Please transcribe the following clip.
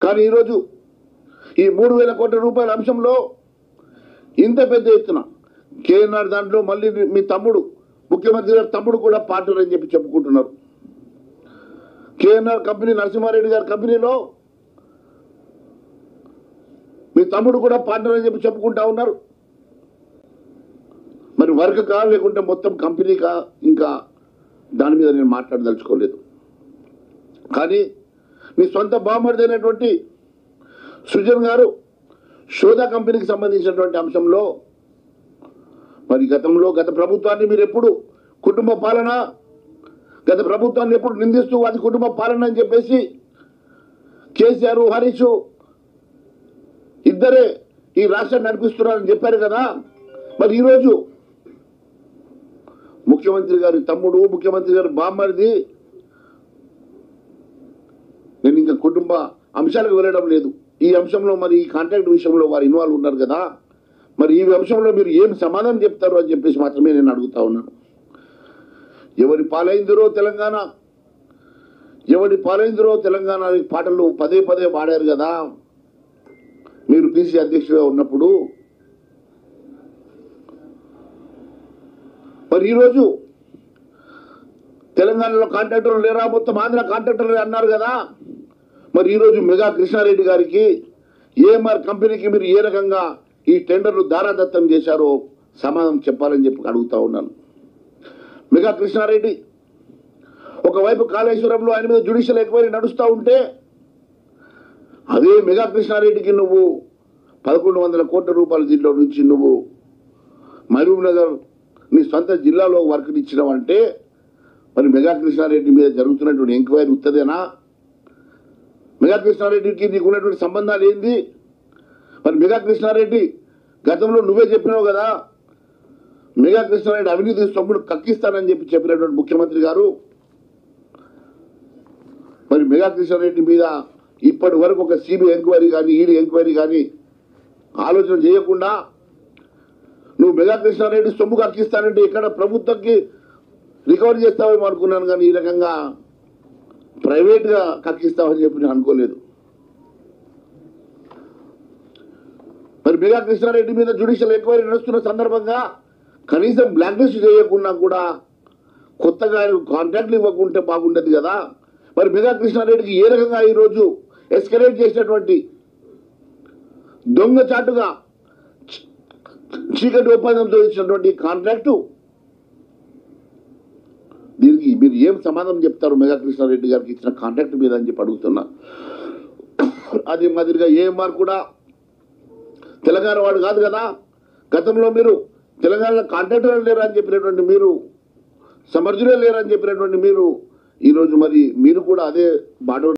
కానీ ఈరోజు ఈ 3,000 కోట్ల రూపాయల అంశంలో ఇంత పెద్ద ఎత్తున కేఎన్ఆర్ దాంట్లో మళ్ళీ మీ తమ్ముడు ముఖ్యమంత్రి గారి తమ్ముడు కూడా పార్ట్నర్ అని చెప్పి చెప్పుకుంటున్నారు. కేఎన్ఆర్ కంపెనీ నరసింహారెడ్డి గారి కంపెనీలో మీ తమ్ముడు కూడా పార్ట్నర్ అని చెప్పి చెప్పుకుంటా ఉన్నారు. మరి వర్క్కా లేకుంటే మొత్తం కంపెనీకా ఇంకా దాని మీద నేను మాట్లాడదలుచుకోలేదు. కానీ మీ సొంత బామర్ది అయినటువంటి సృజన్ గారు శోధా కంపెనీకి సంబంధించినటువంటి అంశంలో మరి గత ప్రభుత్వాన్ని మీరు ఎప్పుడు కుటుంబ పాలన, గత ప్రభుత్వాన్ని ఎప్పుడు నిందిస్తూ అది కుటుంబ పాలన అని చెప్పేసి కేసీఆర్ హరీష్ ఇద్దరే ఈ రాష్ట్రాన్ని నడిపిస్తున్నారని చెప్పారు కదా. మరి ఈరోజు ముఖ్యమంత్రి గారి తమ్ముడు, ముఖ్యమంత్రి గారి బామ్మరిది, నేను ఇంకా కుటుంబ అంశాలకు వెళ్ళడం లేదు. ఈ అంశంలో మరి ఈ కాంట్రాక్ట్ విషయంలో వారు ఇన్వాల్వ్ ఉన్నారు కదా. మరి ఈ అంశంలో మీరు ఏం సమాధానం చెప్తారు అని చెప్పేసి మాత్రమే నేను అడుగుతా ఉన్నాను. ఎవరి పాలైందిరో తెలంగాణ, ఎవరి పాలైందిరో తెలంగాణ పాటలు పదే పదే పాడారు కదా మీరు పిసిసి అధ్యక్షుడిగా ఉన్నప్పుడు. మరి ఈరోజు తెలంగాణలో కాంట్రాక్టర్లు లేరా, మొత్తం ఆంధ్ర కాంట్రాక్టర్లు అన్నారు కదా. మరి ఈరోజు మెగా కృష్ణారెడ్డి గారికి, ఏఎంఆర్ కంపెనీకి మీరు ఏ రకంగా ఈ టెండర్లు దారాదత్తం చేశారో సమాధానం చెప్పాలని చెప్పి అడుగుతా ఉన్నాను. మెగా కృష్ణారెడ్డి ఒకవైపు కాళేశ్వరంలో ఆయన మీద జ్యుడిషియల్ ఎంక్వైరీ నడుస్తూ ఉంటే, అదే మెగా కృష్ణారెడ్డికి నువ్వు 1,100 కోట్ల రూపాయల దీంట్లో నుంచి నువ్వు మహబూబ్ నగర్ నీ సొంత జిల్లాలో వర్క్ ఇచ్చినావంటే మరి మెగా కృష్ణారెడ్డి మీద జరుగుతున్నటువంటి ఎంక్వైరీ ఉత్తదేనా? మెగా కృష్ణారెడ్డికి నీకు ఉన్నటువంటి సంబంధాలు ఏంది? మరి మెగా కృష్ణారెడ్డి గతంలో నువ్వే చెప్పినావు కదా, మెగా కృష్ణారెడ్డి అవినీతి సొమ్మును కక్కిస్తానని చెప్పి చెప్పినటువంటి ముఖ్యమంత్రి గారు. మరి మెగా కృష్ణారెడ్డి మీద ఇప్పటి వరకు ఒక సిబిఐ ఎంక్వైరీ కానీ, ఈడీ ఎంక్వైరీ కానీ ఆలోచన చేయకుండా నువ్వు మెగా కృష్ణారెడ్డి సొమ్ము కక్కిస్తానంటే ఇక్కడ ప్రభుత్వంకి రికవరీ చేస్తావేమో అనుకున్నాను, కానీ ఈ రకంగా ప్రైవేట్గా కక్కిస్తావని చెప్పి నేను అనుకోలేదు. మరి మెగా కృష్ణారెడ్డి మీద జ్యుడిషియల్ ఎంక్వైరీ నడుస్తున్న సందర్భంగా కనీసం బ్లాక్ లిస్ట్ చేయకుండా కూడా కొత్తగా కాంట్రాక్ట్లు ఇవ్వకుంటే బాగుండదు కదా. మరి మెగా కృష్ణారెడ్డికి ఏ రకంగా ఈరోజు ఎస్కలేట్ చేసినటువంటి దొంగచాటుగా చీకటి ఒప్పందంతో ఇచ్చినటువంటి కాంట్రాక్టు, దీనికి మీరు ఏం సమాధానం చెప్తారు మెగా కృష్ణారెడ్డి గారికి ఇచ్చిన కాంట్రాక్ట్ మీద అని చెప్పి అడుగుతున్నా. అదే మాదిరిగా ఏఎంఆర్ కూడా తెలంగాణ వాడు కాదు కదా. గతంలో మీరు తెలంగాణలో కాంట్రాక్టర్లు లేరని చెప్పినటువంటి మీరు, సమర్థులే లేరని చెప్పినటువంటి మీరు ఈరోజు మరి మీరు కూడా అదే బాట